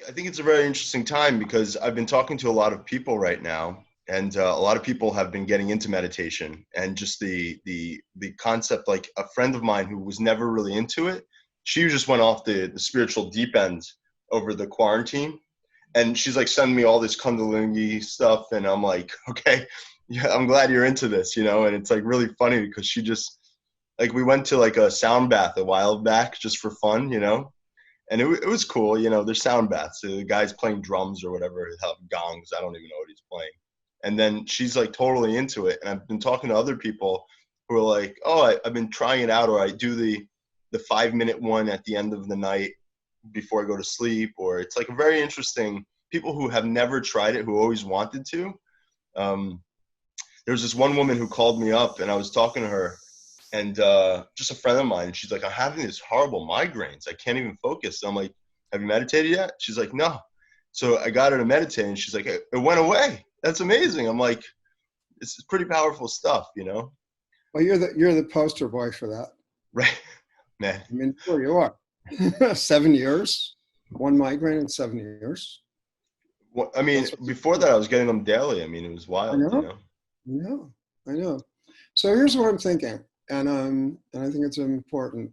I think it's a very interesting time because I've been talking to a lot of people right now, and a lot of people have been getting into meditation and just the concept. Like a friend of mine who was never really into it, she just went off the spiritual deep end over the quarantine, and she's like sending me all this Kundalini stuff, and I'm like, okay, yeah, I'm glad you're into this, you know. And it's like really funny because she just like we went to like a sound bath a while back just for fun, you know, and it was cool. You know, there's sound baths. The guy's playing drums or whatever, have gongs. I don't even know what he's playing. And then she's like totally into it. And I've been talking to other people who are like, oh, I've been trying it out, or I do the 5 minute one at the end of the night before I go to sleep, or it's like a very interesting people who have never tried it, who always wanted to. Um, there was this one woman who called me up, and I was talking to her, and just a friend of mine, and she's like, I'm having these horrible migraines. I can't even focus. So I'm like, have you meditated yet? She's like, no. So I got her to meditate, and she's like, it went away. That's amazing. I'm like, this is pretty powerful stuff, you know? Well, you're the poster boy for that. Right, man. I mean, sure you are. 7 years, one migraine in 7 years. Well, I mean, That's what before that, I was getting them daily. I mean, it was I wild, you know. know? I know. So here's what I'm thinking, and I think it's important.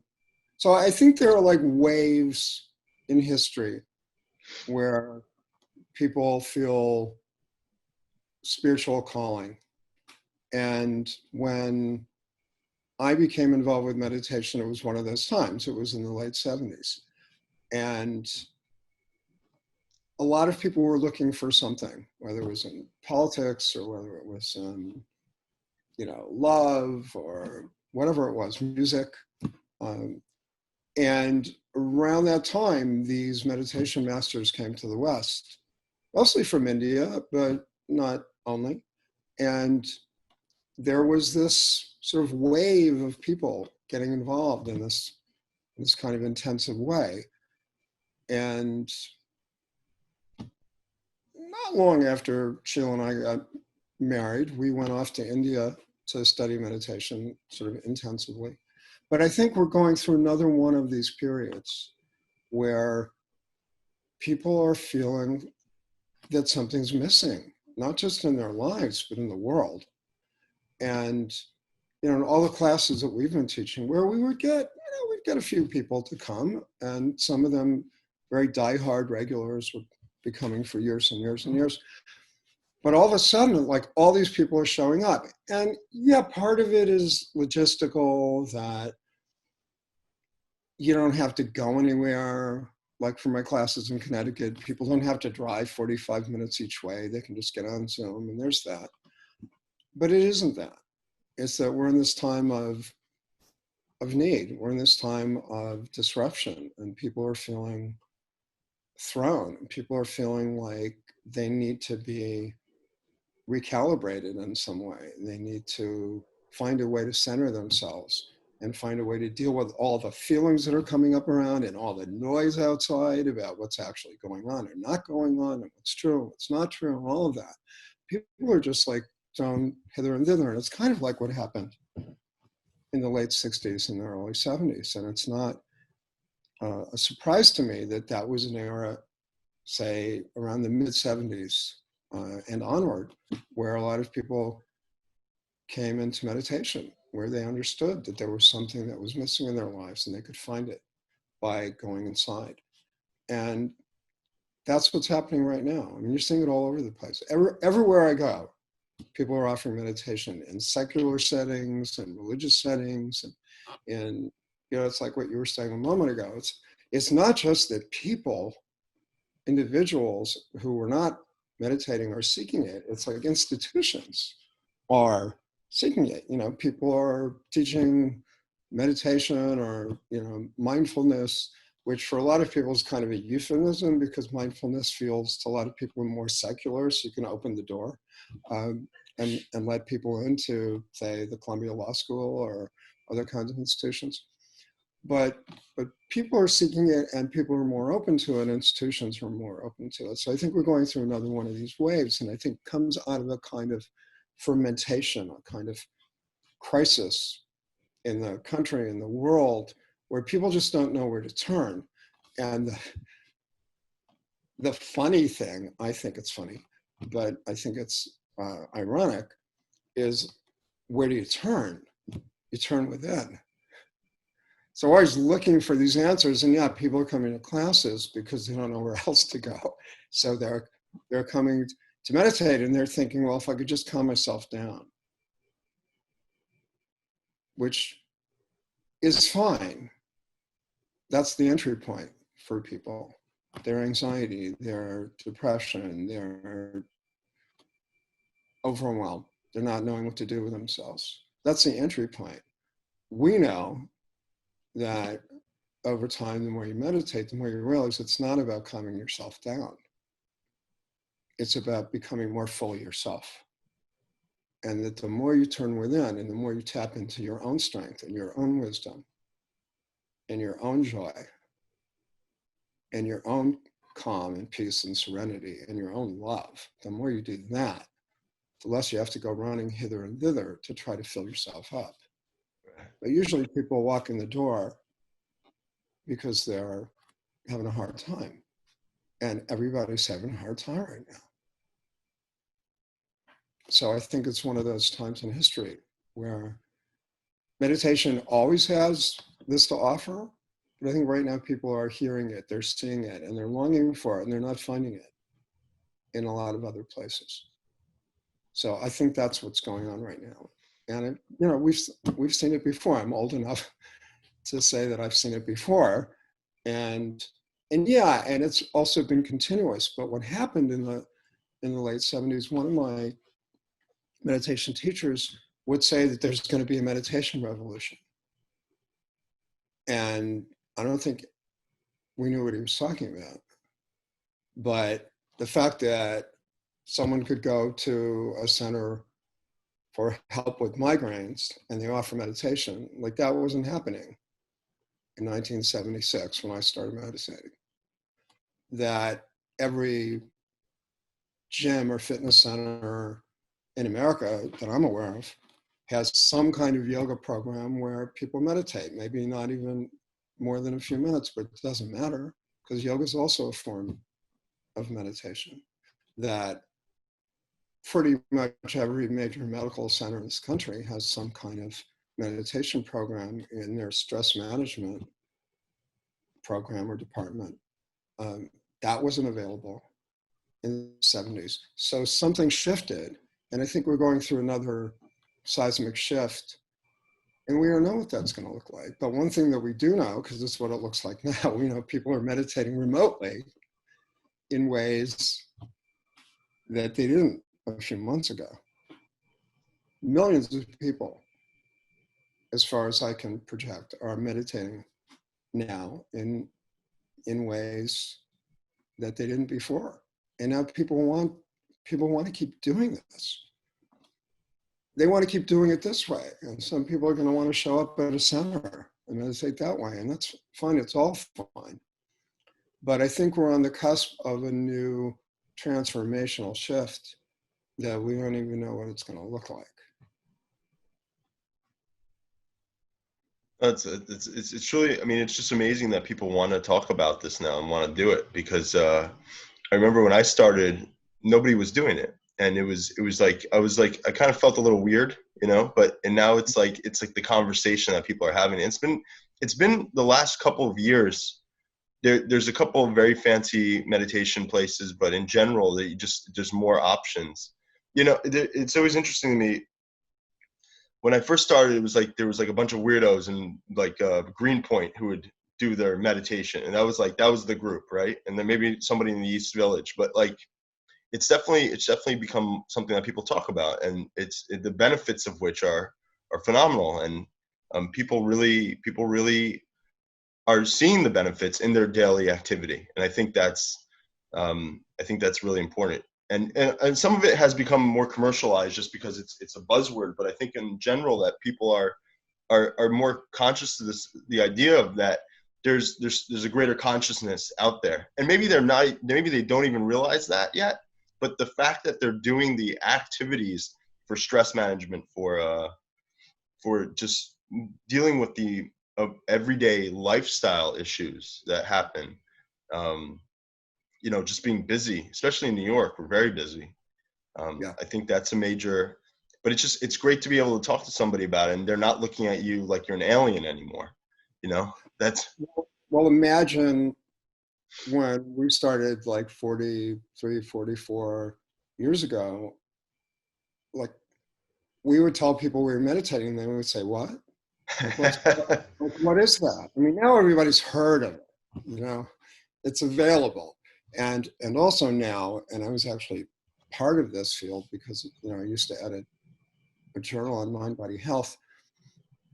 So I think there are like waves in history where people feel spiritual calling. And when I became involved with meditation, it was one of those times. It was in the late 70s. And a lot of people were looking for something, whether it was in politics or whether it was in, love or whatever it was, music. Um, and around that time, these meditation masters came to the West, mostly from India, but not only. And there was this sort of wave of people getting involved in this kind of intensive way. And not long after Sheila and I got married, we went off to India to study meditation sort of intensively. But I think we're going through another one of these periods where people are feeling that something's missing, not just in their lives, but in the world. And, in all the classes that we've been teaching, where we would get, we'd get a few people to come, and some of them very diehard regulars would be coming for years and years and years. But all of a sudden, like all these people are showing up. And yeah, part of it is logistical, that you don't have to go anywhere. Like for my classes in Connecticut, people don't have to drive 45 minutes each way. They can just get on Zoom, and there's that. But it isn't that. It's that we're in this time of need. We're in this time of disruption, and people are feeling thrown. People are feeling like they need to be recalibrated in some way. They need to find a way to center themselves and find a way to deal with all the feelings that are coming up around and all the noise outside about what's actually going on or not going on, and what's true, what's not true, and all of that. People are just like thrown hither and thither. And it's kind of like what happened in the late 60s and the early 70s. And it's not a surprise to me that that was an era, say, around the mid 70s and onward, where a lot of people came into meditation, where they understood that there was something that was missing in their lives and they could find it by going inside. And that's what's happening right now. I mean, you're seeing it all over the place. Everywhere I go, people are offering meditation in secular settings and religious settings. And it's like what you were saying a moment ago. It's not just that people, individuals who were not meditating are seeking it. It's like institutions are seeking it. People are teaching meditation or, mindfulness, which for a lot of people is kind of a euphemism, because mindfulness feels to a lot of people more secular. So you can open the door and let people into, say, the Columbia Law School or other kinds of institutions. But people are seeking it, and people are more open to it. Institutions are more open to it. So I think we're going through another one of these waves, and I think it comes out of a kind of fermentation, a kind of crisis in the country, in the world, where people just don't know where to turn. And the funny thing, I think it's funny, but I think it's ironic, is where do you turn? You turn within. So always looking for these answers, and yeah, people are coming to classes because they don't know where else to go. So they're coming to meditate, and they're thinking, well, if I could just calm myself down, which is fine. That's the entry point for people. Their anxiety, their depression, their overwhelm, they're not knowing what to do with themselves. That's the entry point. We know that over time, the more you meditate, the more you realize it's not about calming yourself down. It's about becoming more fully yourself. And that the more you turn within and the more you tap into your own strength and your own wisdom and your own joy and your own calm and peace and serenity and your own love, the more you do that, the less you have to go running hither and thither to try to fill yourself up. But usually people walk in the door because they're having a hard time. And everybody's having a hard time right now. So I think it's one of those times in history where meditation always has this to offer, but I think right now people are hearing it, they're seeing it, and they're longing for it, and they're not finding it in a lot of other places. So I think that's what's going on right now. And we've seen it before. I'm old enough to say that I've seen it before, and yeah, and it's also been continuous. But what happened in the late 70s, one of my meditation teachers would say that there's going to be a meditation revolution. And I don't think we knew what he was talking about. But the fact that someone could go to a center for help with migraines and they offer meditation, like that wasn't happening in 1976 when I started meditating. That every gym or fitness center in America that I'm aware of has some kind of yoga program where people meditate, maybe not even more than a few minutes, but it doesn't matter because yoga is also a form of meditation. That pretty much every major medical center in this country has some kind of meditation program in their stress management program or department. That wasn't available in the 70s. So something shifted. And I think we're going through another seismic shift. And we don't know what that's going to look like. But one thing that we do know, because this is what it looks like now, we know people are meditating remotely in ways that they didn't a few months ago. Millions of people, as far as I can project, are meditating now in ways that they didn't before. And now people want to keep doing this. They want to keep doing it this way. And some people are going to want to show up at a center and meditate that way. And that's fine. It's all fine. But I think we're on the cusp of a new transformational shift that we don't even know what it's going to look like. It's really, I mean, it's just amazing that people want to talk about this now and want to do it because I remember when I started, nobody was doing it. And it was like, I kind of felt a little weird, and now it's like the conversation that people are having. It's been the last couple of years. There's a couple of very fancy meditation places, but in general, there's more options. It's always interesting to me. When I first started, it was like there was like a bunch of weirdos in Greenpoint who would do their meditation, and that was the group, right? And then maybe somebody in the East Village, but like it's definitely become something that people talk about, and the benefits of which are phenomenal, and people really are seeing the benefits in their daily activity, and I think that's really important. And some of it has become more commercialized just because it's a buzzword, but I think in general that people are more conscious of the idea of that there's a greater consciousness out there, and maybe they don't even realize that yet, but the fact that they're doing the activities stress management, for just dealing with the everyday lifestyle issues that happen. You know, just being busy, especially in New York, we're very busy. Yeah. I think that's a major, but it's great to be able to talk to somebody about it, and they're not looking at you like you're an alien anymore. You know, that's Well, imagine when we started like 43, 44 years ago, like we would tell people we were meditating, and they would say, "What? Like, what is that?" I mean, now everybody's heard of it. You know, it's available, and also now, and I was actually part of this field because I used to edit a journal on mind body health.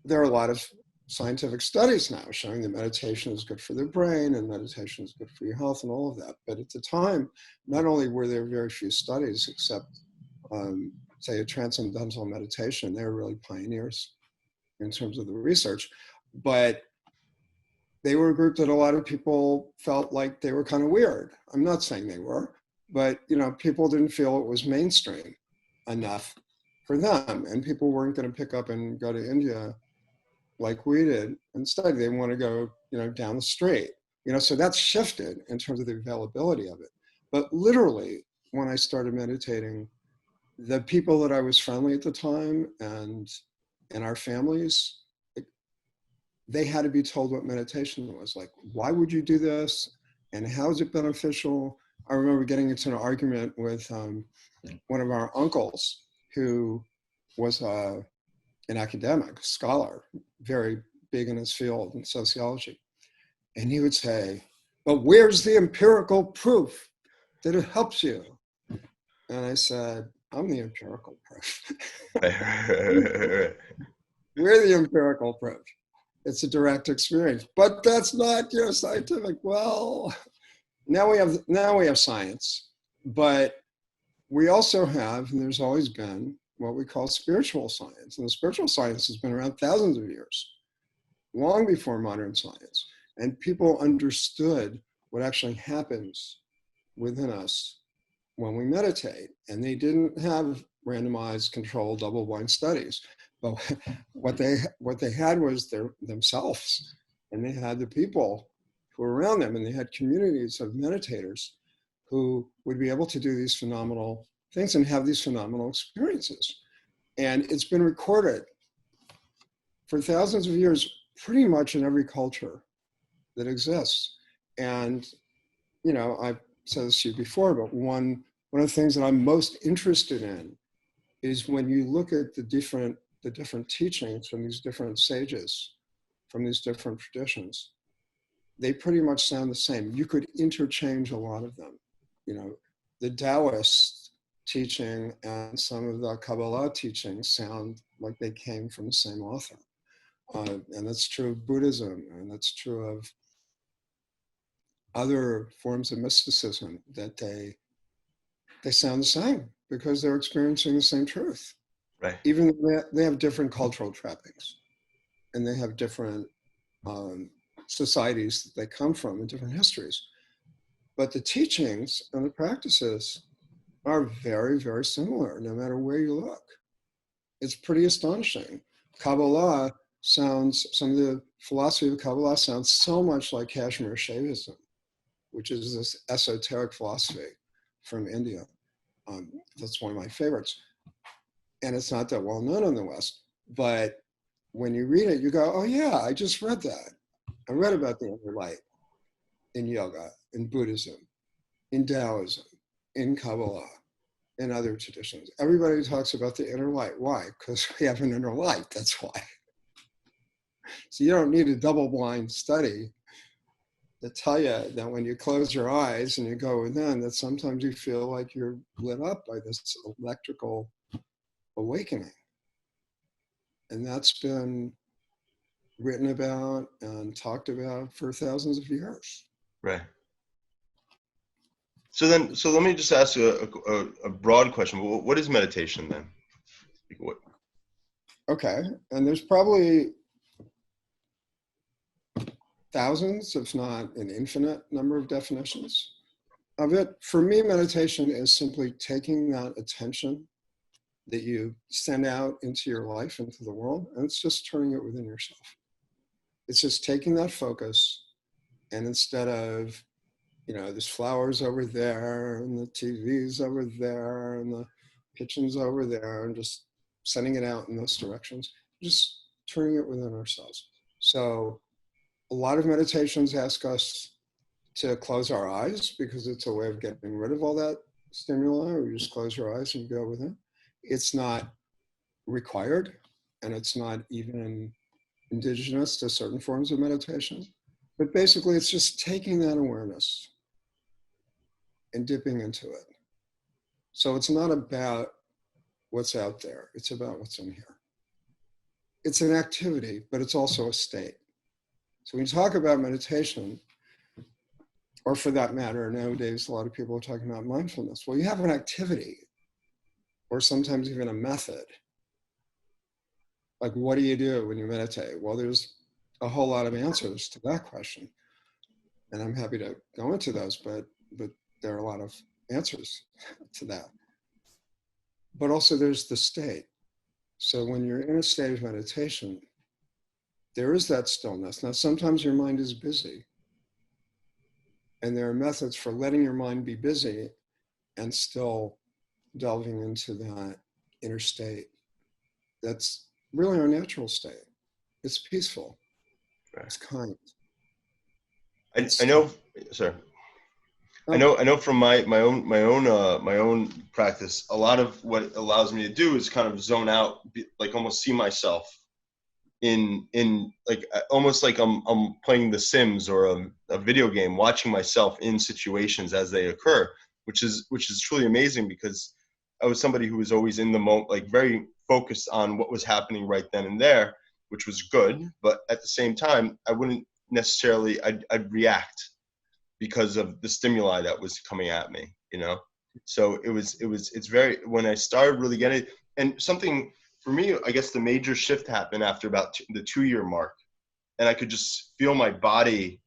There are a lot of scientific studies now showing that meditation is good for the brain and meditation is good for your health and all of that. But at the time, not only were there very few studies, except say a transcendental meditation, they were really pioneers in terms of the research, but they were a group that a lot of people felt like they were kind of weird. I'm not saying they were, but people didn't feel it was mainstream enough for them, and people weren't going to pick up and go to India like we did and study. They want to go, down the street. So that's shifted in terms of the availability of it. But literally, when I started meditating, the people that I was friendly at the time and our families, they had to be told what meditation was. Like, why would you do this? And how is it beneficial? I remember getting into an argument with one of our uncles who was an academic scholar, very big in his field in sociology. And he would say, "But where's the empirical proof that it helps you?" And I said, "I'm the empirical proof." We're the empirical proof. It's a direct experience, but that's not scientific. Well, now we have science, but we also have, and there's always been, what we call spiritual science. And the spiritual science has been around thousands of years, long before modern science. And people understood what actually happens within us when we meditate. And they didn't have randomized, controlled, double-blind studies. But what they had was themselves. And they had the people who were around them. And they had communities of meditators who would be able to do these phenomenal things and have these phenomenal experiences. And it's been recorded for thousands of years, pretty much in every culture that exists. And, I've said this to you before, but one of the things that I'm most interested in is when you look at the different teachings from these different sages, from these different traditions, they pretty much sound the same. You could interchange a lot of them. The Taoist teaching and some of the Kabbalah teachings sound like they came from the same author. And that's true of Buddhism, and that's true of other forms of mysticism, that they sound the same because they're experiencing the same truth. Right. Even though they have different cultural trappings, and they have different societies that they come from and different histories. But the teachings and the practices are very, very similar, no matter where you look. It's pretty astonishing. Kabbalah some of the philosophy of Kabbalah sounds so much like Kashmir Shaivism, which is this esoteric philosophy from India. That's one of my favorites. And it's not that well known in the West, but when you read it, you go, "Oh yeah, I just read that. I read about the inner light in yoga, in Buddhism, in Taoism, in Kabbalah, in other traditions." Everybody talks about the inner light. Why? Because we have an inner light, that's why. So you don't need a double-blind study to tell you that when you close your eyes and you go within, that sometimes you feel like you're lit up by this electrical awakening. And that's been written about and talked about for thousands of years. Right. So let me just ask you a broad question. What is meditation then? What? Okay, and there's probably thousands, if not an infinite number of definitions of it. For me, meditation is simply taking that attention that you send out into your life, into the world, and it's just turning it within yourself. It's just taking that focus, and instead of, there's flowers over there, and the TV's over there, and the kitchen's over there, and just sending it out in those directions, just turning it within ourselves. So a lot of meditations ask us to close our eyes because it's a way of getting rid of all that stimuli. Or you just close your eyes and go within. It's not required, and it's not even indigenous to certain forms of meditation. But basically, it's just taking that awareness and dipping into it. So it's not about what's out there. It's about what's in here. It's an activity, but it's also a state. So when you talk about meditation, or for that matter, nowadays, a lot of people are talking about mindfulness. Well, you have an activity, or sometimes even a method. Like, what do you do when you meditate? Well, there's a whole lot of answers to that question. And I'm happy to go into those, but there are a lot of answers to that. But also there's the state. So when you're in a state of meditation, there is that stillness. Now, sometimes your mind is busy. And there are methods for letting your mind be busy and still delving into that inner state. That's really our natural state. It's peaceful. Right. It's kind. I know, sorry. I know from my own practice, a lot of what it allows me to do is kind of zone out, like almost see myself in like almost like I'm playing The Sims or a video game, watching myself in situations as they occur, which is truly amazing, because I was somebody who was always in the moment, like very focused on what was happening right then and there, which was good. But at the same time, I wouldn't necessarily, I'd react because of the stimuli that was coming at me, So it's very, when I started really getting, and something for me, I guess the major shift happened after about the 2-year mark, and I could just feel my body,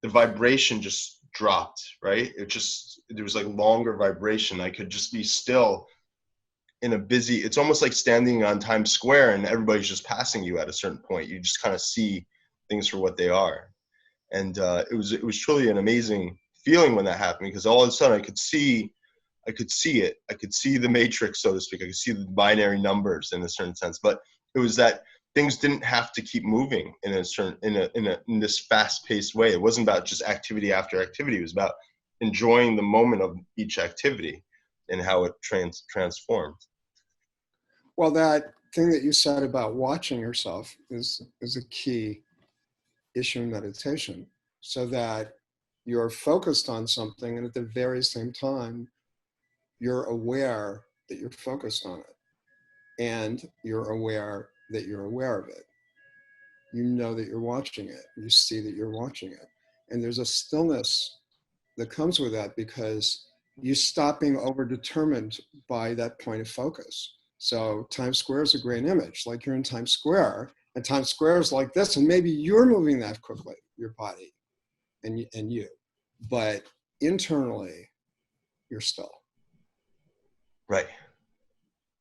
the vibration just dropped, right? There was like longer vibration. I could just be still in a busy, it's almost like standing on Times Square and everybody's just passing you at a certain point. You just kind of see things for what they are. And it was truly an amazing feeling when that happened, because all of a sudden I could see it. I could see the matrix, so to speak. I could see the binary numbers in a certain sense. But it was that things didn't have to keep moving in this fast-paced way. It wasn't about just activity after activity. It was about enjoying the moment of each activity and how it transformed. Well, that thing that you said about watching yourself is a key issue in meditation, so that you're focused on something, and at the very same time, you're aware that you're focused on it, and you're aware that you're aware of it. You know that you're watching it. You see that you're watching it. And there's a stillness that comes with that, because you stop being overdetermined by that point of focus. So Times Square is a great image. Like, you're in Times Square, and Times Square is like this, and maybe you're moving that quickly, your body and you. But internally, you're still. Right.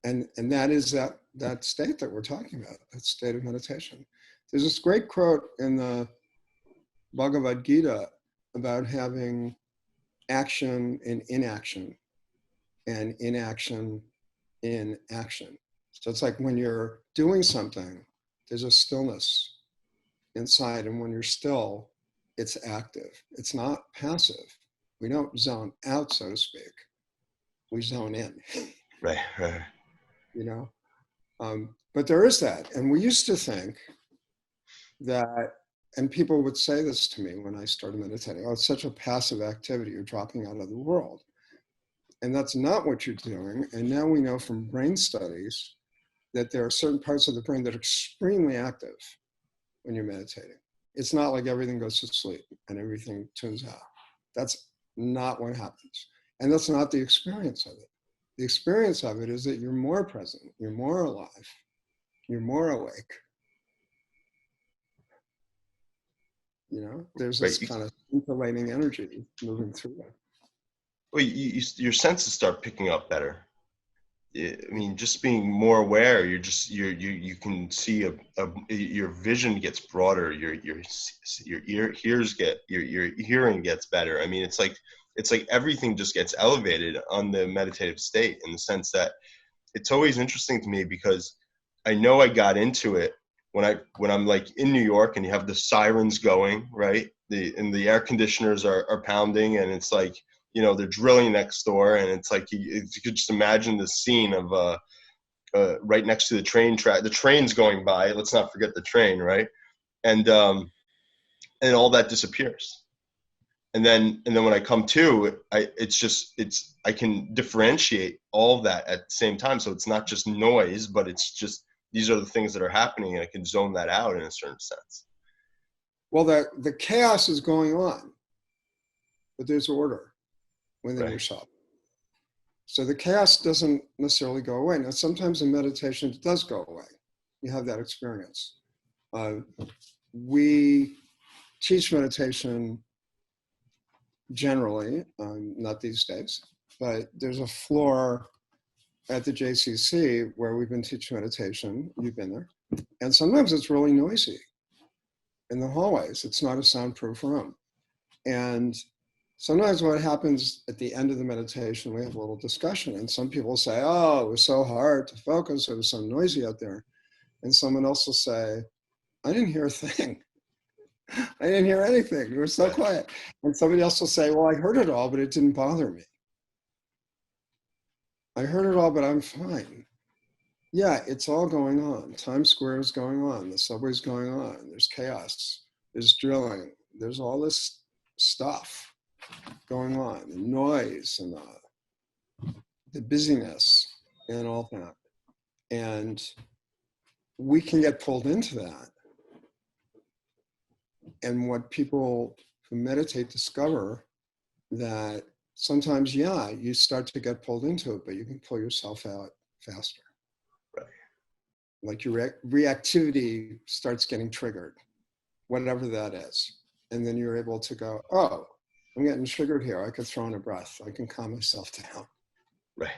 And that is that state that we're talking about, that state of meditation. There's this great quote in the Bhagavad Gita about having action in inaction, and inaction in action. So it's like when you're doing something, there's a stillness inside, and when you're still, it's active. It's not passive. We don't zone out, so to speak. We zone in. Right. But there is that. And we used to think that, and people would say this to me when I started meditating, oh, it's such a passive activity, you're dropping out of the world. And that's not what you're doing. And now we know from brain studies that there are certain parts of the brain that are extremely active when you're meditating. It's not like everything goes to sleep and everything tunes out. That's not what happens. And that's not the experience of it. The experience of it is that you're more present, you're more alive, you're more awake. There's this kind of scintillating energy moving through it. Well, your senses start picking up better. I mean, just being more aware, you can see your vision gets broader, your your hearing gets better. I mean, it's like everything just gets elevated on the meditative state, in the sense that it's always interesting to me, because I know I got into it when I'm like in New York and you have the sirens going, right? The air conditioners are pounding, and it's like, you know, they're drilling next door, and it's like you could just imagine the scene of right next to the train track. The train's going by. Let's not forget the train, right? And and all that disappears. And then when I come to, I can differentiate all of that at the same time. So it's not just noise, but it's just, these are the things that are happening, and I can zone that out in a certain sense. Well, the chaos is going on, but there's order within Right. yourself. So the chaos doesn't necessarily go away. Now, sometimes in meditation, it does go away. You have that experience. We teach meditation generally, not these days, but there's a floor at the JCC where we've been teaching meditation. You've been there. And sometimes it's really noisy in the hallways. It's not a soundproof room. And sometimes what happens at the end of the meditation, we have a little discussion, and some people say, oh, it was so hard to focus, it was so noisy out there. And someone else will say, I didn't hear a thing. I didn't hear anything. It was so Right. quiet. And somebody else will say, well, I heard it all, but it didn't bother me. I heard it all, but I'm fine. Yeah, it's all going on. Times Square is going on. The subway's going on. There's chaos. There's drilling. There's all this stuff going on, the noise and the busyness and all that. And we can get pulled into that. And what people who meditate discover, that sometimes, yeah, you start to get pulled into it, but you can pull yourself out faster. Right. Like your reactivity starts getting triggered, whatever that is. And then you're able to go, oh, I'm getting triggered here. I could throw in a breath. I can calm myself down. Right.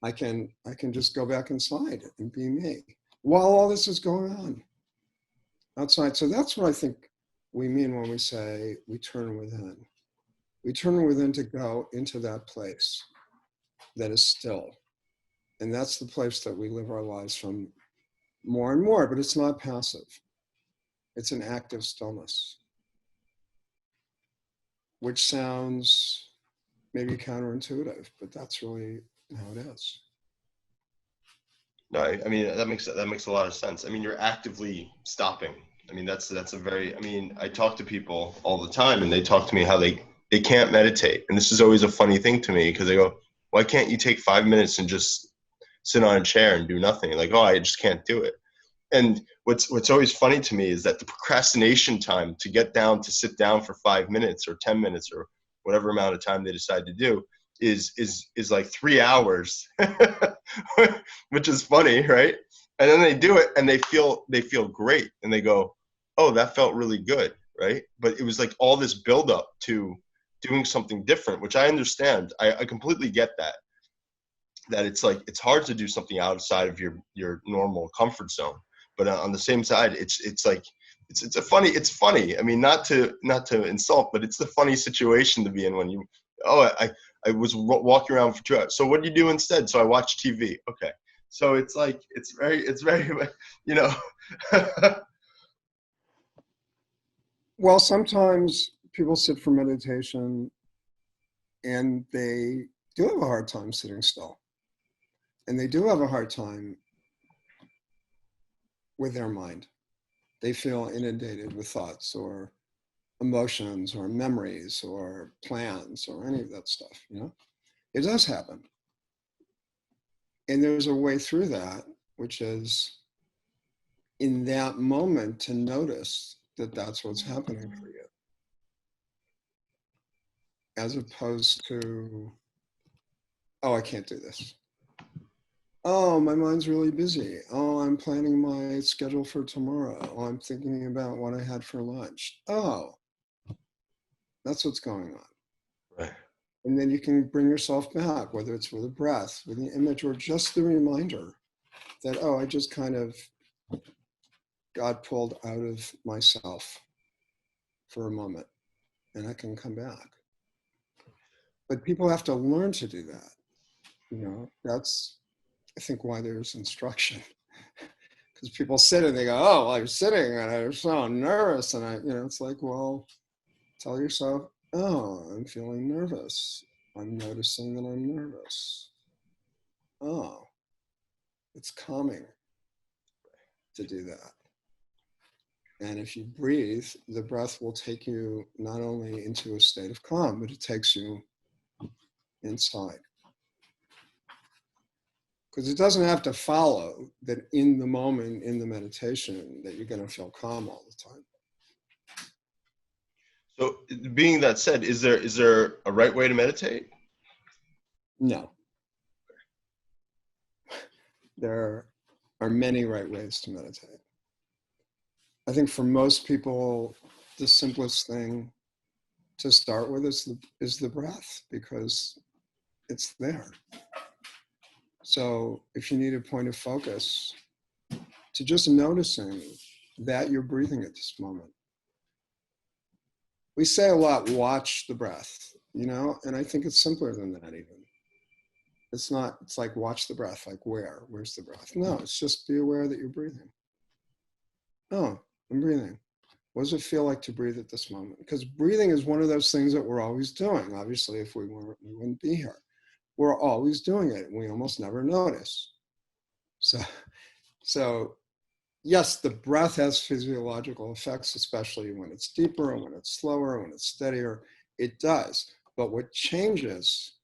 I can just go back inside and be me while all this is going on outside. So that's what I think we mean when we say we turn within. We turn within to go into that place that is still. And that's the place that we live our lives from more and more, but it's not passive. It's an active stillness, which sounds maybe counterintuitive, but that's really how it is. No, I mean, that makes a lot of sense. I mean, you're actively stopping. I mean, that's a very, I mean, I talk to people all the time, and they talk to me how they can't meditate. And this is always a funny thing to me, because they go, why can't you take 5 minutes and just sit on a chair and do nothing? Like, oh, I just can't do it. And what's always funny to me is that the procrastination time to get down, to sit down for 5 minutes or 10 minutes or whatever amount of time they decide to do is like 3 hours, which is funny, right? And then they do it, and they feel great, and they go, oh, that felt really good, right? But it was like all this buildup to doing something different, which I understand. I completely get that it's like, it's hard to do something outside of your normal comfort zone. But on the same side, it's like, it's funny. I mean, not to insult, but it's the funny situation to be in when you, oh, I was walking around for 2 hours. So what do you do instead? So I watch TV. Okay. So it's like, it's very, you know. Well, sometimes people sit for meditation and they do have a hard time sitting still. And they do have a hard time with their mind. They feel inundated with thoughts or emotions or memories or plans or any of that stuff, you know? It does happen. And there's a way through that, which is in that moment to notice that that's what's happening for you, as opposed to, oh, I can't do this. Oh, my mind's really busy. Oh, I'm planning my schedule for tomorrow. Oh, I'm thinking about what I had for lunch. Oh, that's what's going on. Right. And then you can bring yourself back, whether it's with a breath, with an image, or just the reminder that, oh, I just kind of got pulled out of myself for a moment and I can come back. But people have to learn to do that. You know, that's, I think, why there's instruction. Because people sit and they go, oh, well, I was sitting and I was so nervous. And it's like, well, tell yourself, oh, I'm feeling nervous. I'm noticing that I'm nervous. Oh, it's calming to do that. And if you breathe, the breath will take you not only into a state of calm, but it takes you inside. Because it doesn't have to follow that in the moment, in the meditation, that you're going to feel calm all the time. So, being that said, is there a right way to meditate? No. There are many right ways to meditate. I think for most people, the simplest thing to start with is the breath, because it's there. So if you need a point of focus, to just noticing that you're breathing at this moment. We say a lot, watch the breath, and I think it's simpler than that even. It's like watch the breath, like where's the breath? No, it's just be aware that you're breathing. Oh, I'm breathing. What does it feel like to breathe at this moment? Because breathing is one of those things that we're always doing. Obviously, if we weren't, we wouldn't be here. We're always doing it, and we almost never notice. So yes, the breath has physiological effects, especially when it's deeper and when it's slower, when it's steadier. It does. But what changes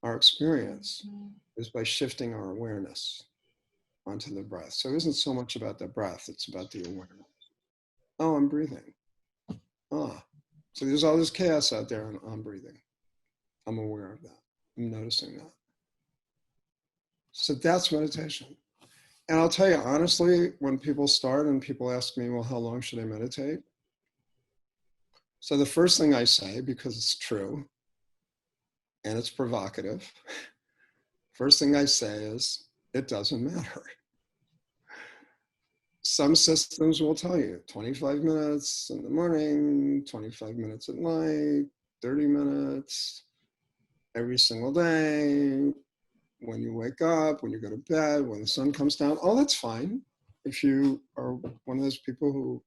our experience is by shifting our awareness onto the breath. So it isn't so much about the breath, it's about the awareness. Oh, I'm breathing. Ah, so there's all this chaos out there and I'm breathing. I'm aware of that. I'm noticing that. So that's meditation. And I'll tell you, honestly, when people start and people ask me, well, how long should I meditate? So the first thing I say, because it's true and it's provocative, first thing I say is, it doesn't matter. Some systems will tell you 25 minutes in the morning, 25 minutes at night, 30 minutes every single day, when you wake up, when you go to bed, when the sun comes down. Oh, that's fine. If you are one of those people who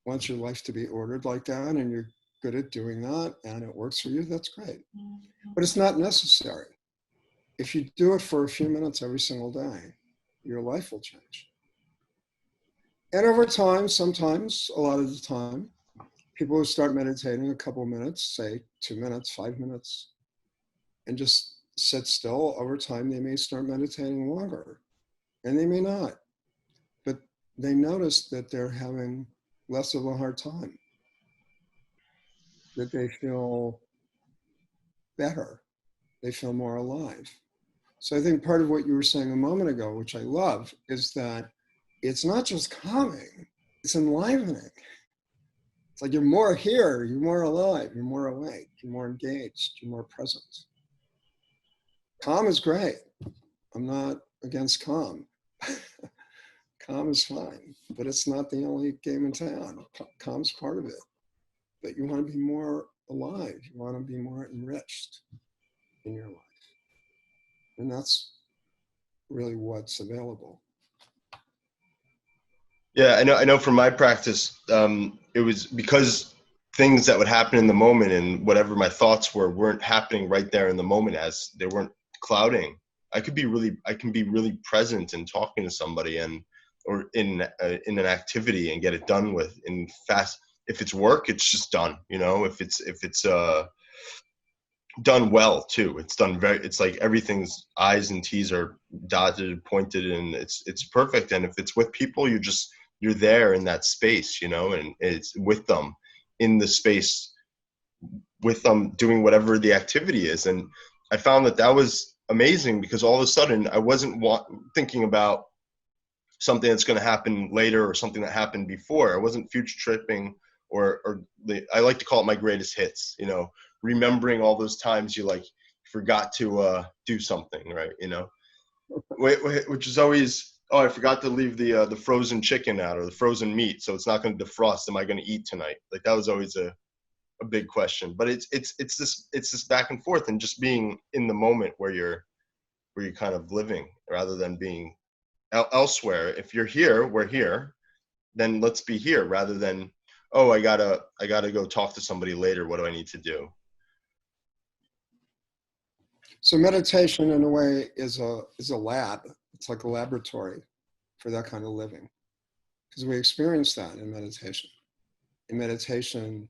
wants your life to be ordered like that and you're good at doing that and it works for you, that's great. But it's not necessary. If you do it for a few minutes every single day, your life will change. And over time, sometimes, a lot of the time, people who start meditating a couple of minutes, say 2 minutes, 5 minutes, and just sit still, over time, they may start meditating longer, and they may not. But they notice that they're having less of a hard time, that they feel better, they feel more alive. So I think part of what you were saying a moment ago, which I love, is that it's not just calming, it's enlivening. It's like you're more here, you're more alive, you're more awake, you're more engaged, you're more present. Calm is great. I'm not against calm. Calm is fine, but it's not the only game in town. Calm's part of it. But you want to be more alive, you want to be more enriched in your life. And that's really what's available. Yeah, I know from my practice, it was because things that would happen in the moment and whatever my thoughts were weren't happening right there in the moment, as they weren't clouding. I can be really present in talking to somebody or in an activity and get it done with in fast. If it's work, it's just done. If it's done well too. It's like everything's I's and T's are dotted, pointed, and it's perfect. And if it's with people, you're there in that space, and it's with them in the space with them doing whatever the activity is. And I found that was amazing because all of a sudden I wasn't thinking about something that's going to happen later or something that happened before. I wasn't future tripping I like to call it my greatest hits, remembering all those times you like forgot to do something, right? You know, which is always, oh, I forgot to leave the frozen chicken out or the frozen meat, so it's not going to defrost. Am I going to eat tonight? Like that was always a big question. But it's this back and forth and just being in the moment where you're kind of living rather than being elsewhere. If you're here, we're here. Then let's be here rather than, oh, I gotta go talk to somebody later. What do I need to do? So meditation, in a way, is a lab. It's like a laboratory for that kind of living, because we experience that in meditation. In meditation,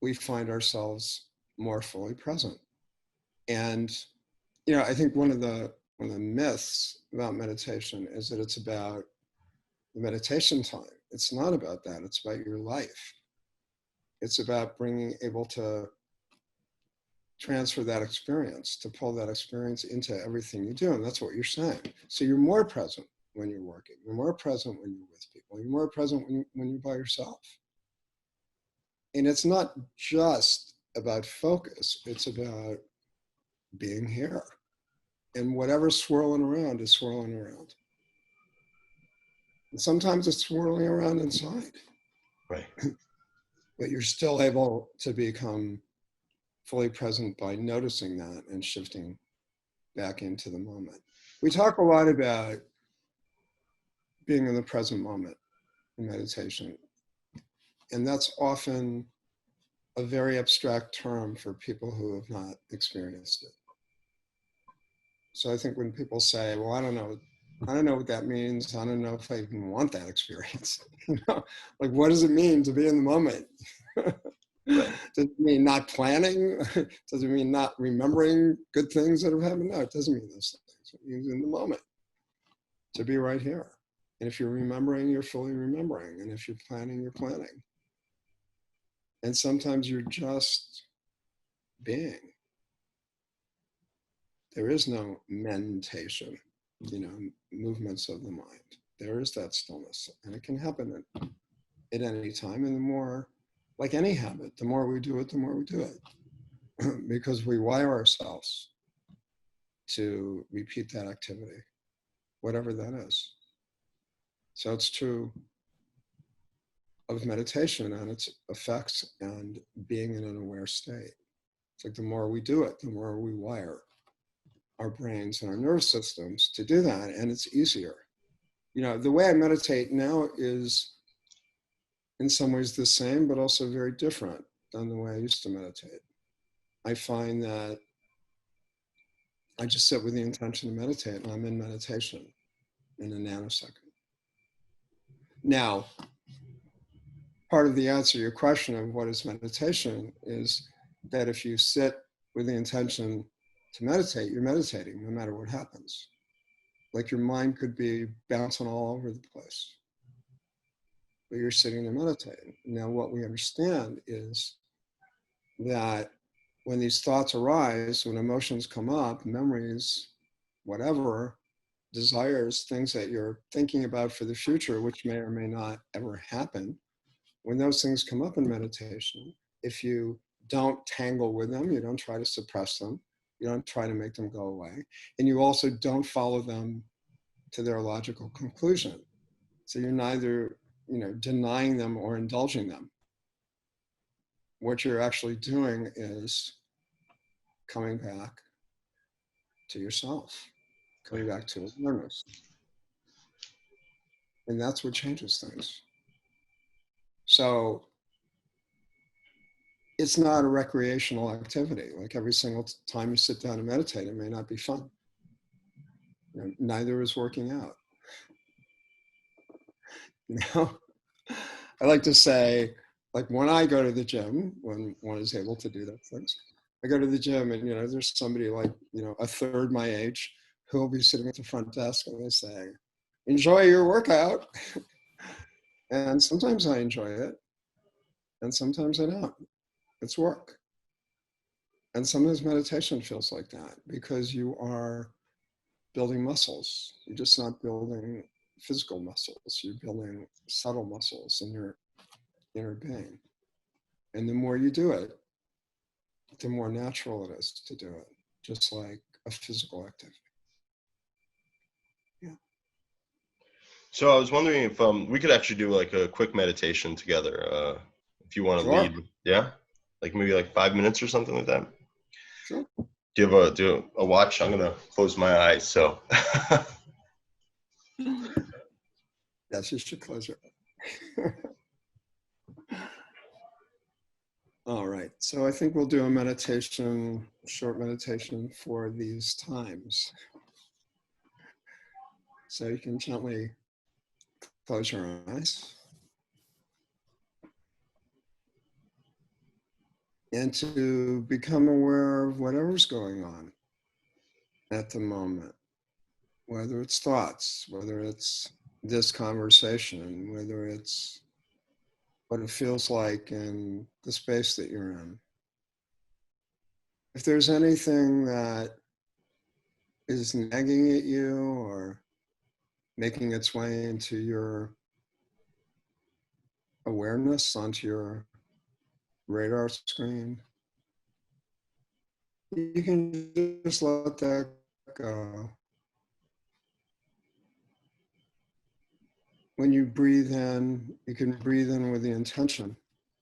we find ourselves more fully present. And I think one of the myths about meditation is that it's about the meditation time. It's not about that. It's about your life. It's about being able to transfer that experience, to pull that experience into everything you do. And that's what you're saying. So you're more present when you're working. You're more present when you're with people. You're more present when you're by yourself. And it's not just about focus. It's about being here. And whatever's swirling around is swirling around. And sometimes it's swirling around inside. Right. But you're still able to become fully present by noticing that and shifting back into the moment. We talk a lot about being in the present moment in meditation. And that's often a very abstract term for people who have not experienced it. So I think when people say, well, I don't know what that means. I don't know if I even want that experience. Like, what does it mean to be in the moment? Does it mean not planning? Does it mean not remembering good things that have happened? No, it doesn't mean those things. It means in the moment, to be right here. And if you're remembering, you're fully remembering. And if you're planning, you're planning. And sometimes you're just being. There is no mentation, movements of the mind. There is that stillness. And it can happen at any time. And the more, like any habit, the more we do it, the more we do it. Because we wire ourselves to repeat that activity, whatever that is. So it's true of meditation and its effects and being in an aware state. It's like the more we do it, the more we wire our brains and our nervous systems to do that, and it's easier. The way I meditate now is in some ways the same, but also very different than the way I used to meditate. I find that I just sit with the intention to meditate, and I'm in meditation in a nanosecond. Now, part of the answer to your question of what is meditation is that if you sit with the intention to meditate, you're meditating no matter what happens. Like your mind could be bouncing all over the place, but you're sitting there meditating. Now, what we understand is that when these thoughts arise, when emotions come up, memories, whatever, desires, things that you're thinking about for the future, which may or may not ever happen, when those things come up in meditation, if you don't tangle with them, you don't try to suppress them, you don't try to make them go away, and you also don't follow them to their logical conclusion. So you're neither, denying them or indulging them. What you're actually doing is coming back to yourself, coming back to awareness. And that's what changes things. So it's not a recreational activity. Like every single time you sit down and meditate, it may not be fun. Neither is working out. I like to say, like when I go to the gym, when one is able to do those things, I go to the gym and, there's somebody like, a third my age who will be sitting at the front desk and they say, enjoy your workout. And sometimes I enjoy it and sometimes I don't. It's work. And sometimes meditation feels like that because you are building muscles. You're just not building physical muscles. You're building subtle muscles in your inner being. And the more you do it, the more natural it is to do it, just like a physical activity. Yeah. So I was wondering if we could actually do like a quick meditation together, if you want to Sure. lead. Yeah, like maybe like 5 minutes or something like that. Sure. Do you have a watch? I'm gonna close my eyes. So Yes, you should close your eyes. All right. So I think we'll do a meditation, short meditation for these times. So you can gently close your eyes and to become aware of whatever's going on at the moment, whether it's thoughts, whether it's this conversation, whether it's what it feels like in the space that you're in. If there's anything that is nagging at you or making its way into your awareness, onto your radar screen, you can just let that go. When you breathe in, you can breathe in with the intention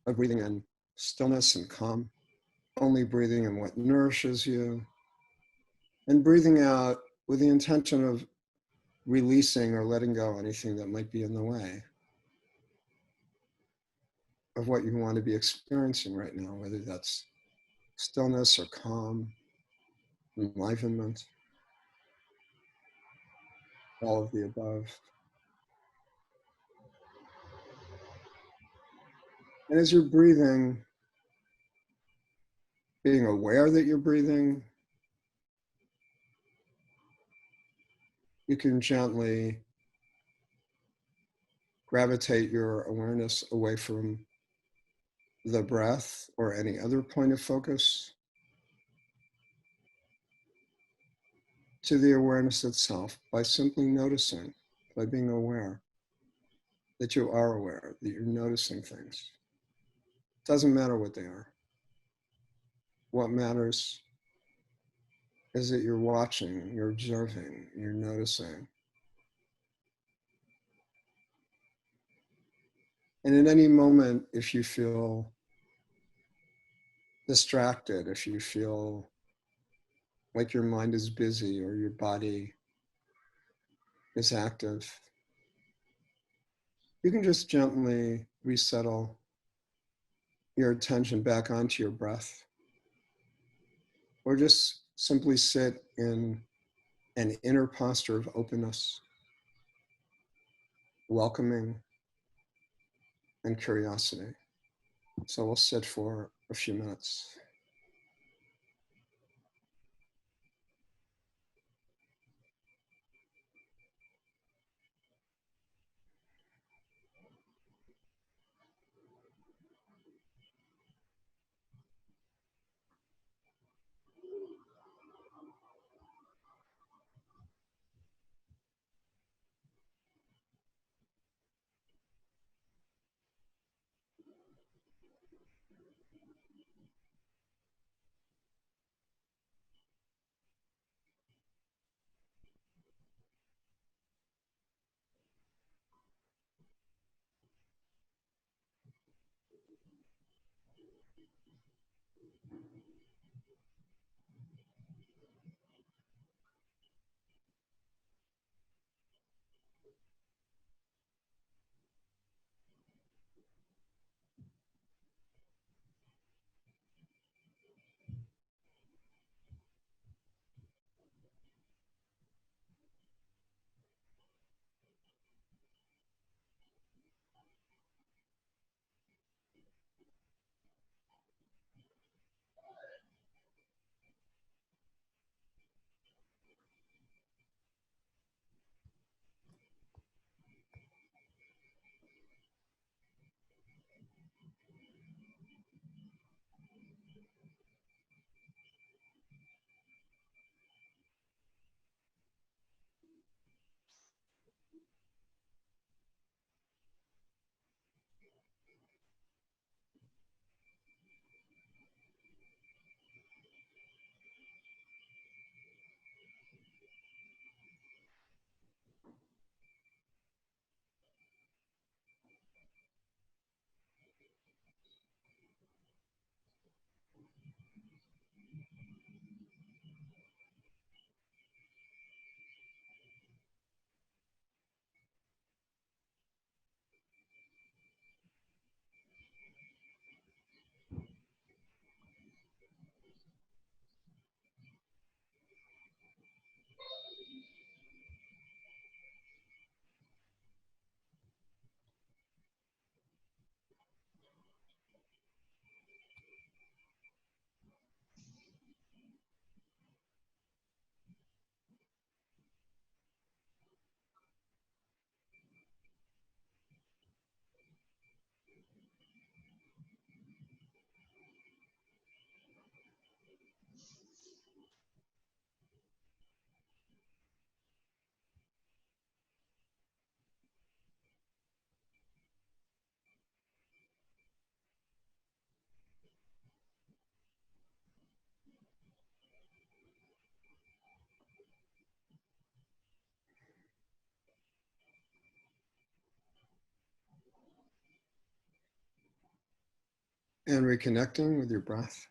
of breathing in stillness and calm, only breathing in what nourishes you, and breathing out with the intention of releasing or letting go anything that might be in the way of what you want to be experiencing right now, whether that's stillness or calm, enlivenment, all of the above. And as you're breathing, being aware that you're breathing, you can gently gravitate your awareness away from the breath or any other point of focus to the awareness itself by simply noticing, by being aware that you are aware, that you're noticing things. It doesn't matter what they are. What matters is that you're watching, you're observing, you're noticing. And at any moment, if you feel distracted, if you feel like your mind is busy or your body is active, you can just gently resettle your attention back onto your breath, or just simply sit in an inner posture of openness, welcoming, and curiosity. So we'll sit for a few minutes. And reconnecting with your breath.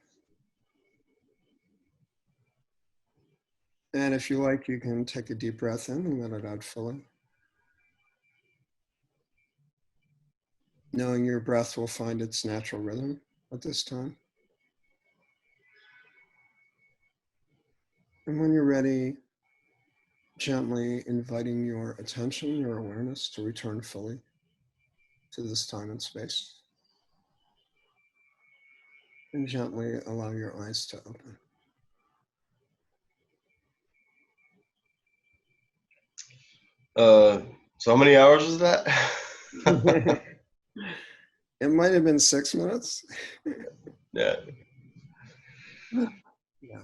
And if you like, you can take a deep breath in and let it out fully. Knowing your breath will find its natural rhythm at this time. And when you're ready, gently inviting your attention, your awareness to return fully to this time and space. And gently allow your eyes to open. So how many hours was that? It might have been 6 minutes. Yeah. Yeah.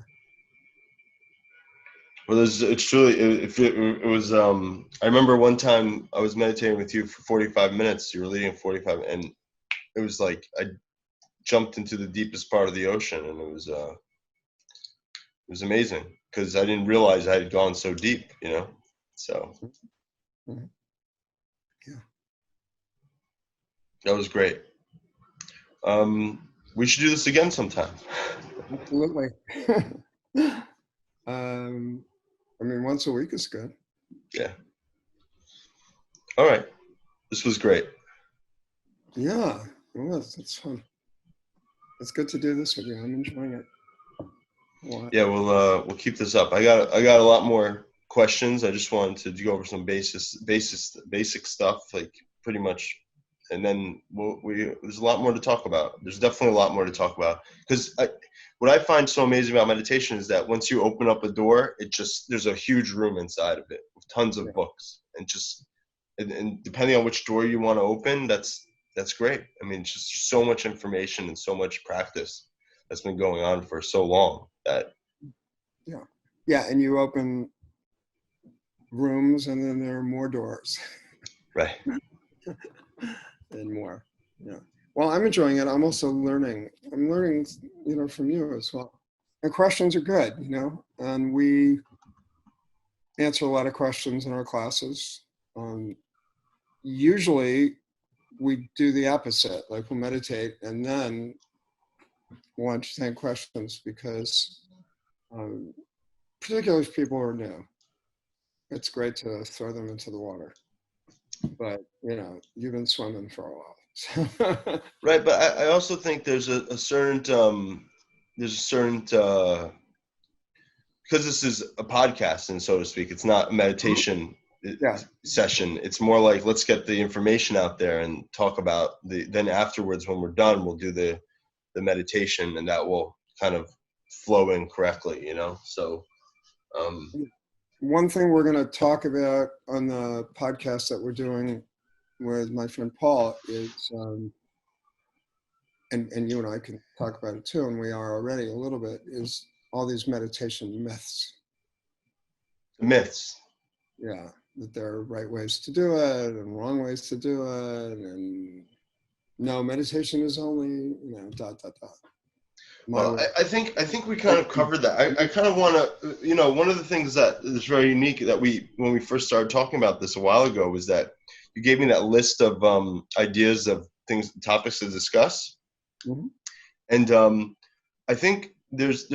Well, it's truly, it was, I remember one time I was meditating with you for 45 minutes. You were leading 45, and it was like I jumped into the deepest part of the ocean, and it was amazing because I didn't realize I had gone so deep, you know? So Mm-hmm. Yeah. that was great. We should do this again sometime. Absolutely. I mean, once a week is good. Yeah. All right. This was great. Yeah, it was. It's fun. It's good to do this with you. I'm enjoying it a lot. Yeah, we'll keep this up. I got a lot more questions. I just wanted to go over some basic stuff, like pretty much, and then there's a lot more to talk about. There's definitely a lot more to talk about because what I find so amazing about meditation is that once you open up a door, there's a huge room inside of it with tons of books and depending on which door you want to open, that's great. I mean, it's just so much information and so much practice that's been going on for so long that yeah, and you open rooms and then there are more doors. Right. And more. Yeah. Well, I'm enjoying it. I'm also learning. I'm learning, from you as well. And questions are good, and we answer a lot of questions in our classes. Usually we do the opposite, like we'll meditate and then we'll entertain questions because particularly if people are new, it's great to throw them into the water. But, you've been swimming for a while. Right, but I also think there's a certain because this is a podcast, and so to speak, it's not a meditation session. It's more like let's get the information out there and talk about then afterwards when we're done, we'll do the meditation, and that will kind of flow in correctly, So one thing we're going to talk about on the podcast that we're doing with my friend Paul is, and you and I can talk about it too, and we are already a little bit, is all these meditation myths. Myths. Yeah, that there are right ways to do it and wrong ways to do it, and no, meditation is only, dot, dot, dot. Well, I think we kind of covered that. I kind of want to, one of the things that is very unique that when we first started talking about this a while ago was that you gave me that list of ideas of topics to discuss. Mm-hmm. And I think there's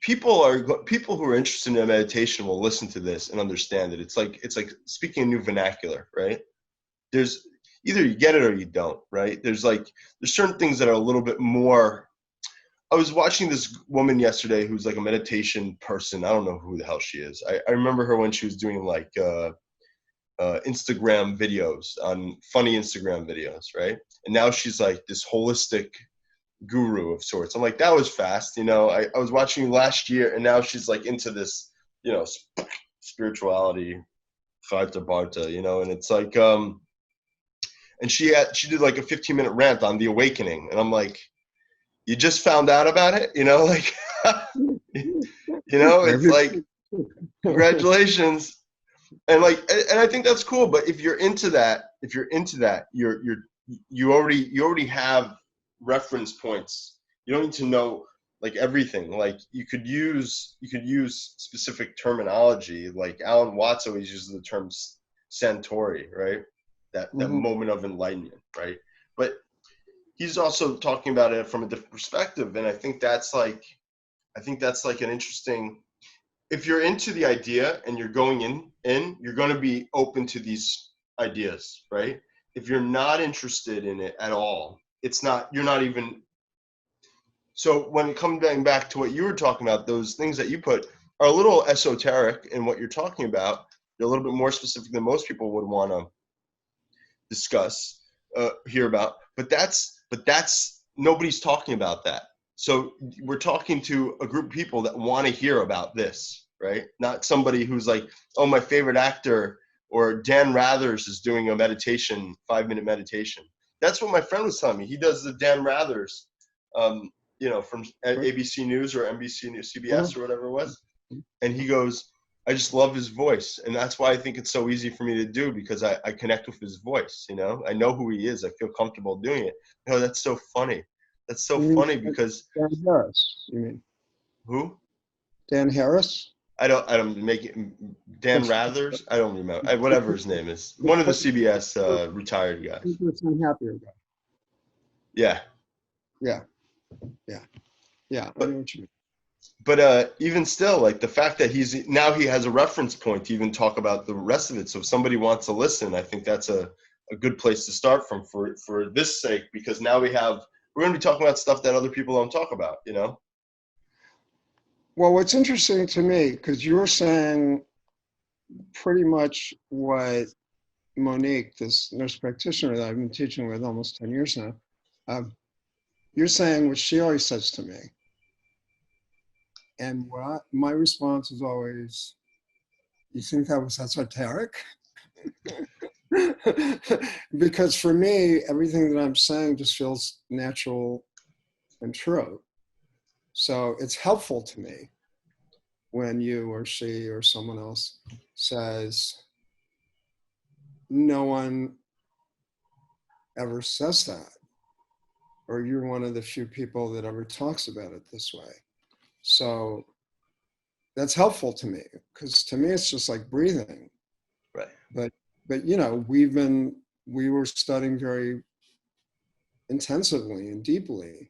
people who are interested in meditation will listen to this and understand it. It's like speaking a new vernacular, right? There's either you get it or you don't, right? There's certain things that are a little bit more. I was watching this woman yesterday who's like a meditation person. I don't know who the hell she is. I remember her when she was doing like Instagram videos, on funny Instagram videos, right? And now she's like this holistic guru of sorts. I'm like, that was fast. I was watching you last year, and now she's like into this, spirituality, Charta Barta, and it's like, and she did like a 15-minute rant on the awakening, and I'm like, you just found out about it, like, it's like, congratulations. And and I think that's cool. But if you're into that, you already have reference points. You don't need to know like everything. Like you could use specific terminology. Like Alan Watts always uses the term Santori, right? That moment of enlightenment, right? But he's also talking about it from a different perspective, and I think that's like an interesting. If you're into the idea and you're going you're going to be open to these ideas, right? If you're not interested in it at all, it's not. You're not even. So when it comes back to what you were talking about, those things that you put are a little esoteric in what you're talking about. They're a little bit more specific than most people would want to discuss, hear about. But that's nobody's talking about that. So we're talking to a group of people that want to hear about this, right? Not somebody who's like, oh, my favorite actor or Dan Rathers is doing a meditation, 5-minute meditation. That's what my friend was telling me. He does the Dan Rathers, um, from ABC News or NBC News, Uh-huh. CBS or whatever it was. And he goes, I just love his voice. And that's why I think it's so easy for me to do, because I connect with his voice. I know who he is. I feel comfortable doing it. That's so funny. That's so You mean funny because Dan Harris? You mean who? Dan Harris? I don't make it. Dan That's Rathers? I don't remember. Whatever his name is. One of the CBS retired guys. that's unhappier guy. Yeah. Yeah, yeah, yeah. I But know what you mean. but even still, like the fact that he has a reference point to even talk about the rest of it. So if somebody wants to listen, I think that's a good place to start from for this sake, because now we're going to be talking about stuff that other people don't talk about. Well, what's interesting to me, because you're saying pretty much what Monique, this nurse practitioner that I've been teaching with almost 10 years now, um, you're saying what she always says to me. And my response is always, you think that was esoteric? Because for me, everything that I'm saying just feels natural and true. So it's helpful to me when you or she or someone else says, no one ever says that, or you're one of the few people that ever talks about it this way. So that's helpful to me, because to me it's just like breathing. Right. But we were studying very intensively and deeply,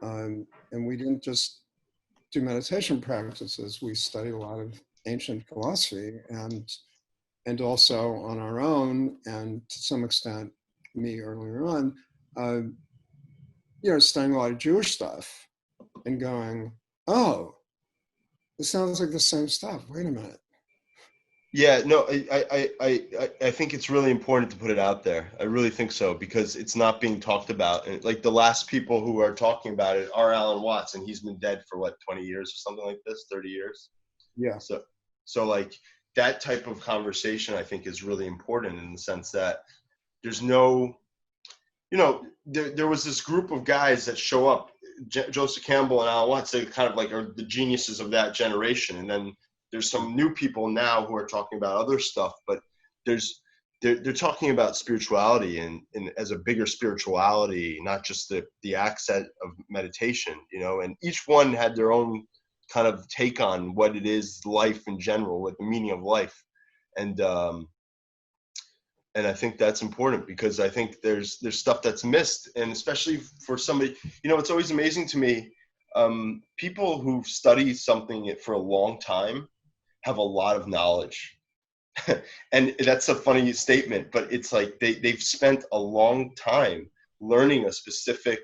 and we didn't just do meditation practices. We studied a lot of ancient philosophy, and also on our own, and to some extent me earlier on, uh, studying a lot of Jewish stuff and going, oh, this sounds like the same stuff. Wait a minute. Yeah, no, I think it's really important to put it out there. I really think so, because it's not being talked about. And like the last people who are talking about it are Alan Watts, and he's been dead for what, 20 years or something like this, 30 years. Yeah. So like that type of conversation I think is really important, in the sense that there's no, there was this group of guys that show up, Joseph Campbell and Alan Watts. They kind of like are the geniuses of that generation, and then there's some new people now who are talking about other stuff, but there's they're talking about spirituality and as a bigger spirituality, not just the accent of meditation, and each one had their own kind of take on what it is, life in general, what the meaning of life. And I think that's important, because I think there's stuff that's missed, and especially for somebody, it's always amazing to me. People who study something for a long time have a lot of knowledge. And that's a funny statement, but it's like they've spent a long time learning a specific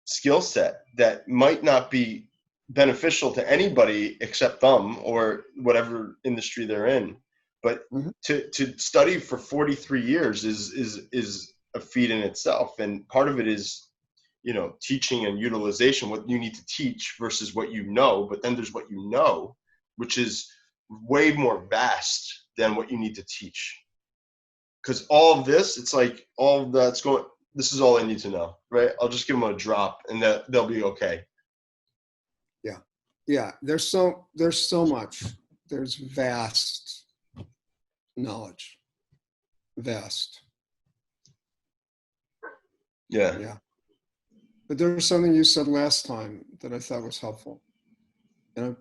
skill set that might not be beneficial to anybody except them or whatever industry they're in. But Mhm. to study for 43 years is a feat in itself, and part of it is teaching and utilization, what you need to teach versus what but then there's what which is way more vast than what you need to teach. Because all of this, it's like all of that's going, this is all I need to know, right? I'll just give them a drop and they'll be okay. Yeah. Yeah. There's so much. There's vast knowledge. Vast. Yeah. Yeah. But there was something you said last time that I thought was helpful. And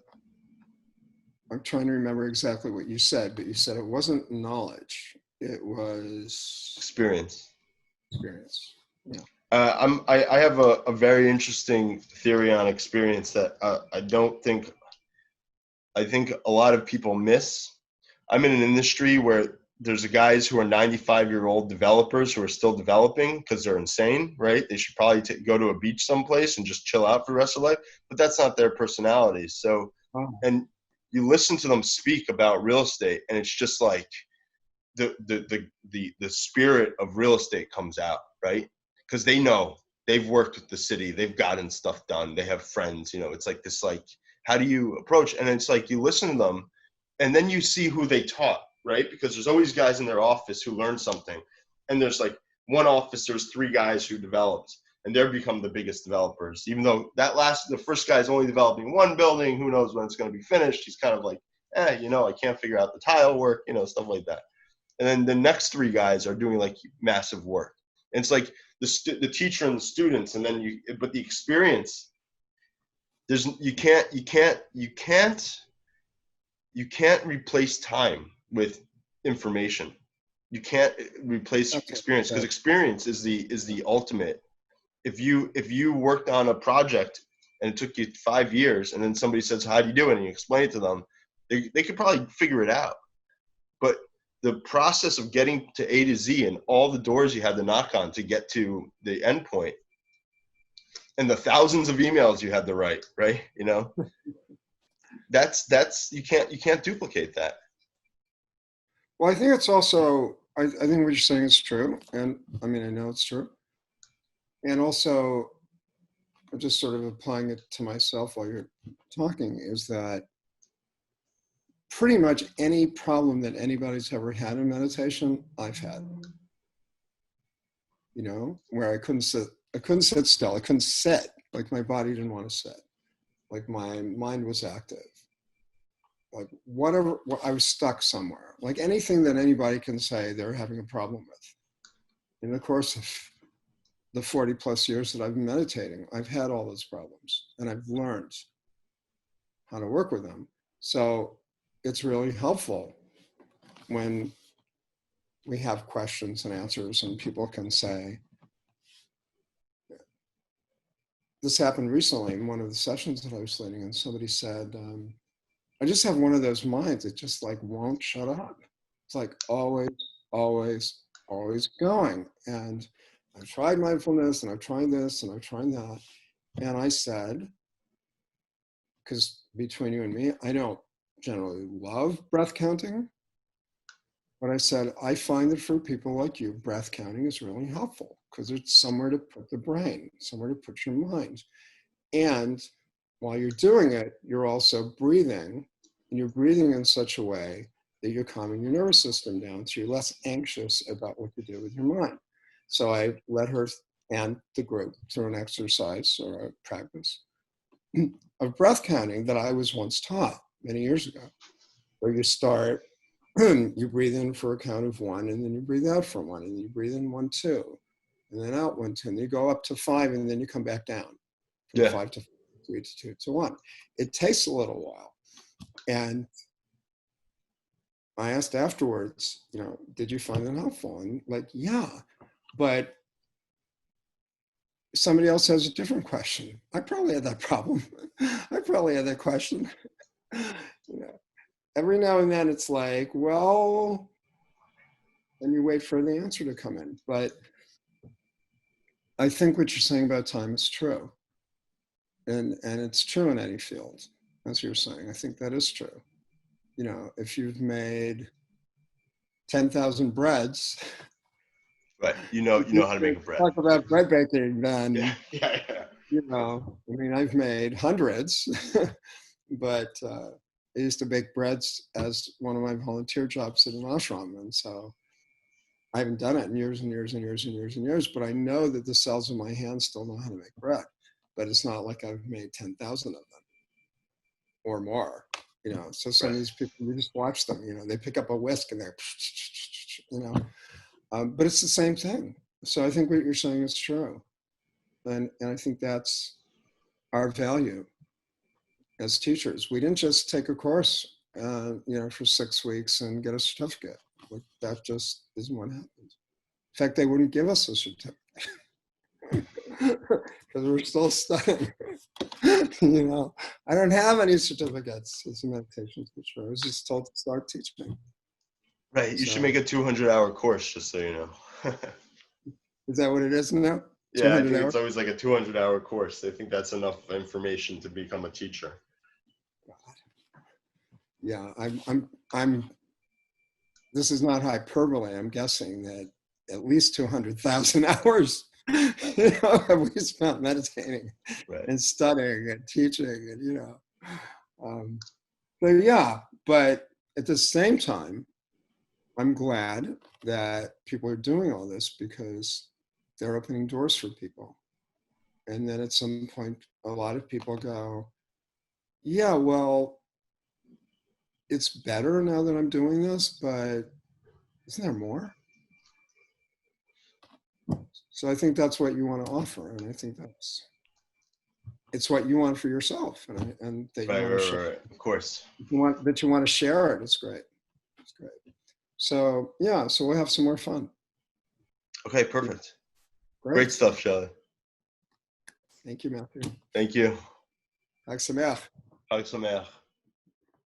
I'm trying to remember exactly what you said, but you said it wasn't knowledge. It was Experience. experience. Yeah. I have a very interesting theory on experience that I don't think I think a lot of people miss. I'm in an industry where there's guys who are 95-year-old developers who are still developing because they're insane, right? They should probably go to a beach someplace and just chill out for the rest of their life, but that's not their personality. So, Oh, and you listen to them speak about real estate, and it's just like the spirit of real estate comes out, right? Because they know they've worked with the city, they've gotten stuff done, they have friends. It's like this, like, how do you approach? And it's like you listen to them, and then you see who they taught, right? Because there's always guys in their office who learn something, and there's like one office, there's three guys who developed, and they're become the biggest developers. Even though the first guy's only developing one building, who knows when it's going to be finished? He's kind of like, I can't figure out the tile work, stuff like that. And then the next three guys are doing like massive work. And it's like the teacher and the students, and then but the experience. You can't replace time with information. You can't replace that's experience, because it. experience is the ultimate. If you worked on a project and it took you 5 years, and then somebody says, how do you do it, and you explain it to them, they could probably figure it out. But the process of getting to A to Z and all the doors you had to knock on to get to the end point, and the thousands of emails you had to write, right? That's you can't duplicate that. Well, I think it's also, I think what you're saying is true. And I mean, I know it's true. And also, just sort of applying it to myself while you're talking, is that pretty much any problem that anybody's ever had in meditation, I've had. Where I couldn't sit still, I couldn't sit, like my body didn't want to sit, like my mind was active, like whatever, I was stuck somewhere, like anything that anybody can say they're having a problem with. In the course of the 40 plus years that I've been meditating, I've had all those problems, and I've learned how to work with them. So it's really helpful when we have questions and answers and people can say, this happened recently in one of the sessions that I was leading, and somebody said, I just have one of those minds that just like won't shut up. It's like always, always, always going. And I've tried mindfulness, and I've tried this, and I've tried that. And I said, because between you and me, I don't generally love breath counting. But I said, I find that for people like you, breath counting is really helpful because it's somewhere to put the brain, somewhere to put your mind. And while you're doing it, you're also breathing, and you're breathing in such a way that you're calming your nervous system down, so you're less anxious about what to do with your mind. So I led her and the group through an exercise or a practice of breath counting that I was once taught many years ago, where you start, you breathe in for a count of 1, and then you breathe out for 1, and then you breathe in 1, 2, and then out 1, 2, and you go up to 5, and then you come back down from Yeah. 5 to 4, 3 to 2 to 1. It takes a little while. And I asked afterwards, did you find it helpful? And like, yeah, but somebody else has a different question. I probably had that problem. I probably had that question. Every now and then it's like, well, and you wait for the answer to come in. But I think what you're saying about time is true. And it's true in any field, as you're saying. I think that is true. If you've made 10,000 breads, Right. You know how to make a bread. talk about bread baking, then, Yeah. I mean, I've made hundreds, but I used to bake breads as one of my volunteer jobs at an ashram. And so I haven't done it in years and years and years and years and years, but I know that the cells in my hands still know how to make bread. But it's not like I've made 10,000 of them or more. So some of these people, you just watch them, they pick up a whisk and they're, but it's the same thing. So I think what you're saying is true. And I think that's our value as teachers. We didn't just take a course, for 6 weeks and get a certificate. That just isn't what happened. In fact, they wouldn't give us a certificate. because we're still studying. You know, I don't have any certificates as a meditation teacher. I was just told to start teaching. Right. You So, should make a 200-hour course, just so you know. is that what it is now? Yeah, I 200 think hours? it's always like a 200-hour course. They think that's enough information to become a teacher. Yeah, I'm, this is not hyperbole. I'm guessing that at least 200,000 hours, you know, we spent meditating Right. and studying and teaching and, you know, but yeah, but at the same time, I'm glad that people are doing all this because they're opening doors for people. And then at some point, a lot of people go, yeah, well, it's better now that I'm doing this, but isn't there more? So I think that's what you want to offer. And I think it's what you want for yourself, and that you Right, want to right, share. right. Of course. You want to share it. It's great. It's great. So yeah, so we'll have some more fun. Okay, Yeah, perfect. Great great. stuff, Sheldon. Thank you, Matthew. Thank you. Thanks, Samir. Hag Sameach.